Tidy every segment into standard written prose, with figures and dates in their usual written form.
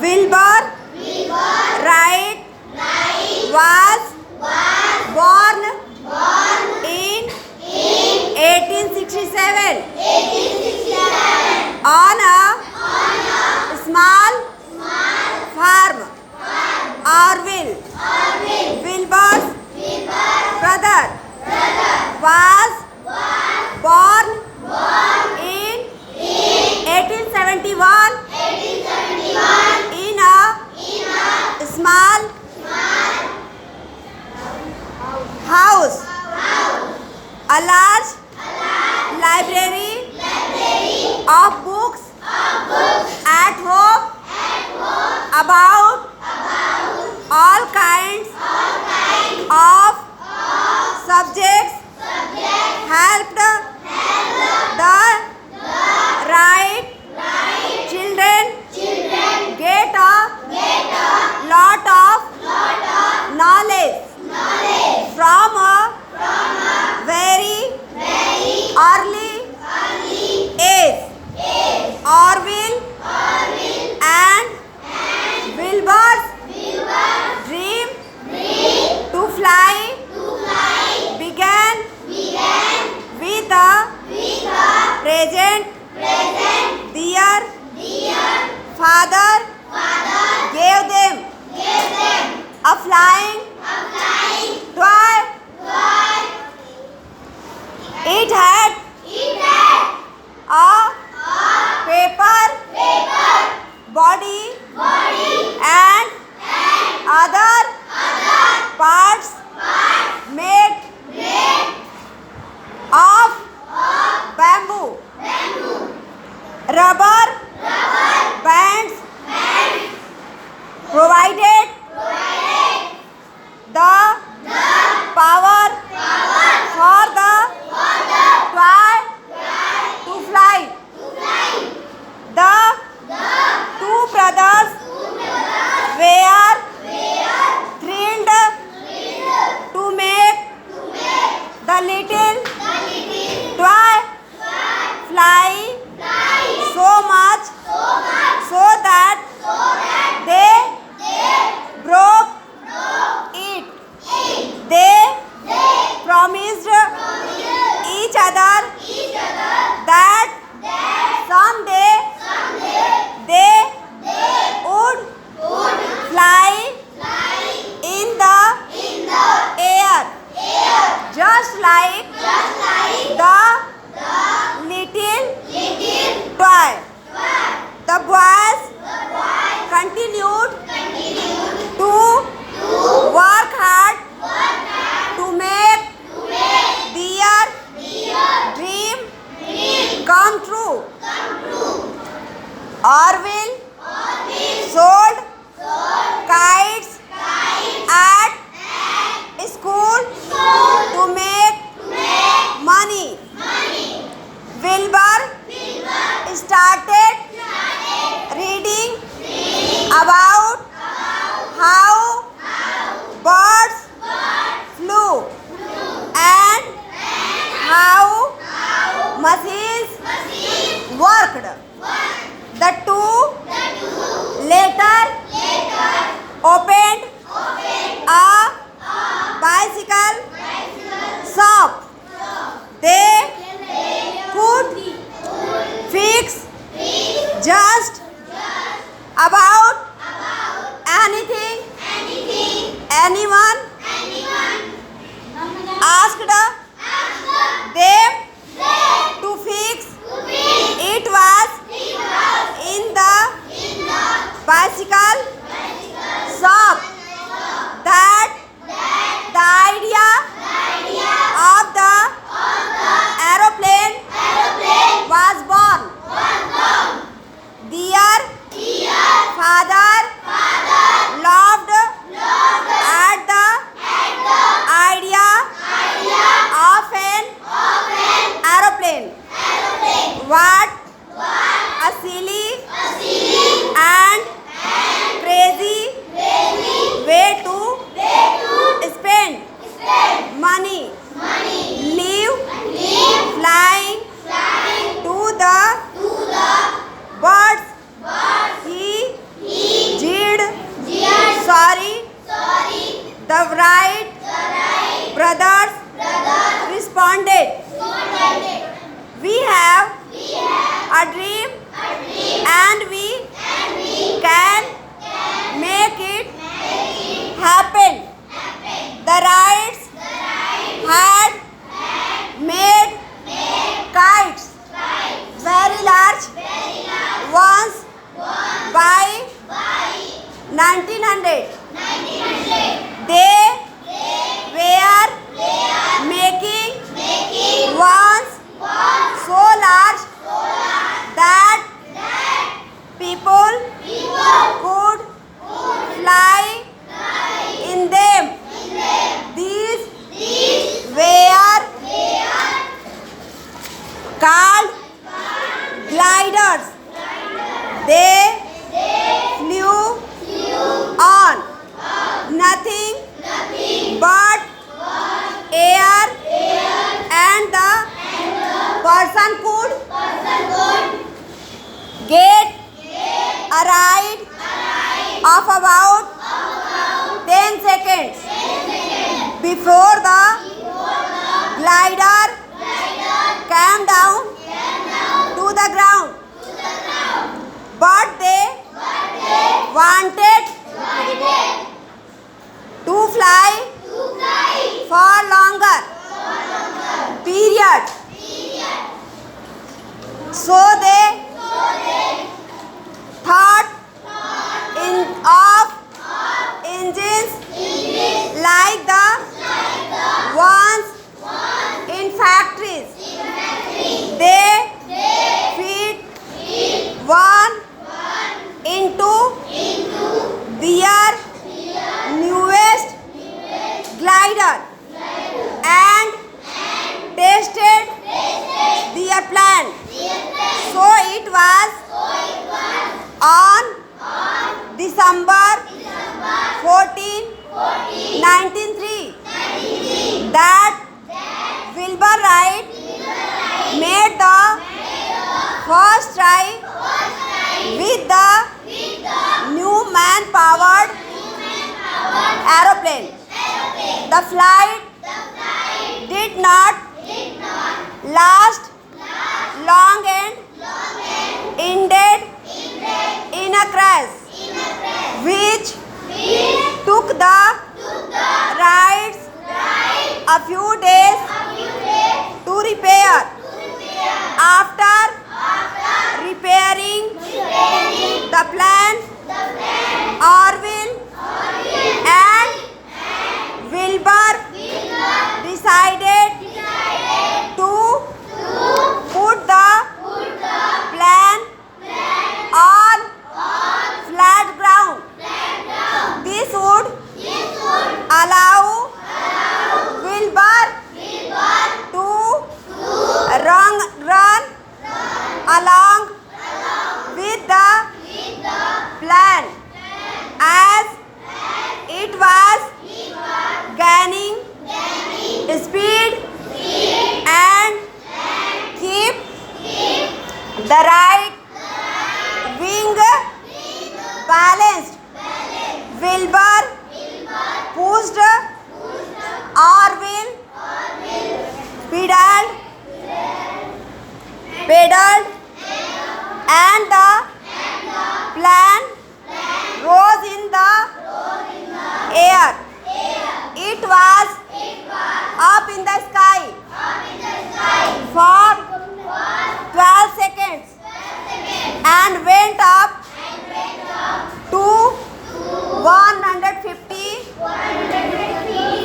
Wilbur Wright was born in 1867 on a small farm, Orville. Wilbur's brother was born in 1871 in a small house. A large library of books at home about all kinds of subjects helped the Wright children get a lot of knowledge from a very early age. Orville and Wilbur's dream to fly began with a present their father gave them a flying toy. It had a paper body and other parts made of bamboo. Rubber bands provided the power for the toy to fly. The two brothers were thrilled to make the little toy fly so much so that they broke it. They promised each other that someday they would fly in the air, just like the little toy. The boys continued to work hard to make their dream come true. Orville sold kites at school to make money. Wilbur started reading about how birds flew and how machines worked. The two later opened a bicycle shop. They could fix just about called gliders. They flew on nothing but air, and the person could get a ride of about 10 seconds before the glider came down to the ground. But they wanted to fly for longer period. So they thought of engines like the ones in factories. They feed one into their newest glider and tested their plan. So it was on December 14, 1903 that Wilbur Wright made the first try with the new man-powered aeroplane. The flight did not last long and ended in a crash, which took the rides a few days to repair. After repairing the plane, Orville and Wilbur decided to put the plane on flat ground. This would allow Wilbur to run along with the plane as it was gaining speed and keep the right wing balanced. Wilbur pushed Orville pedaled and the plane rose in the air. It was up in the sky for 12 seconds and went up to 150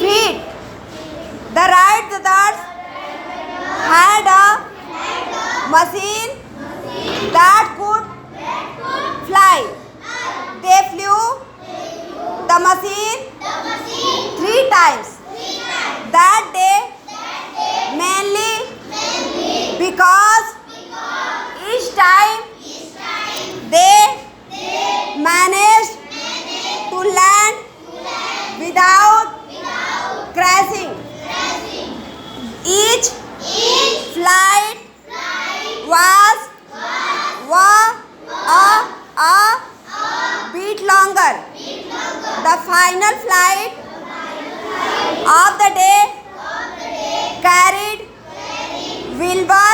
feet. The Wright brothers had a machine that could fly. They flew the machine 3 times that day, mainly because each time they managed to land without crashing. Each flight was a bit longer. The final flight of the day carried Wilbur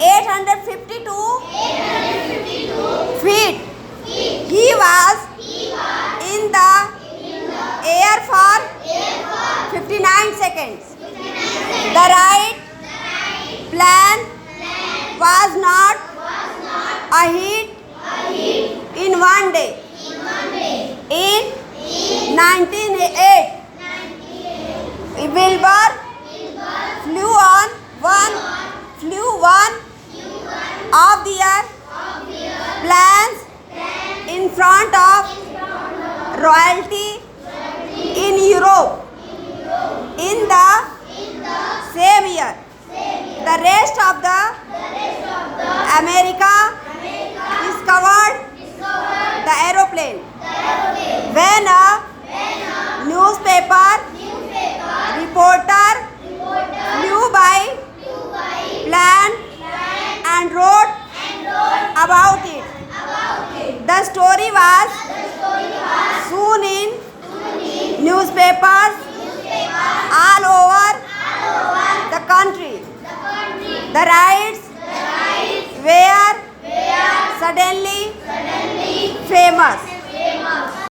852 feet. He was in the air for 59 seconds. The right plan was not a hit in one day. In 1908, Wilbur flew one of their planes in front of royalty in Europe in the same year. The rest of the America discovered the aeroplane. When a newspaper reporter flew by plane and wrote about it. The story was soon in newspapers all over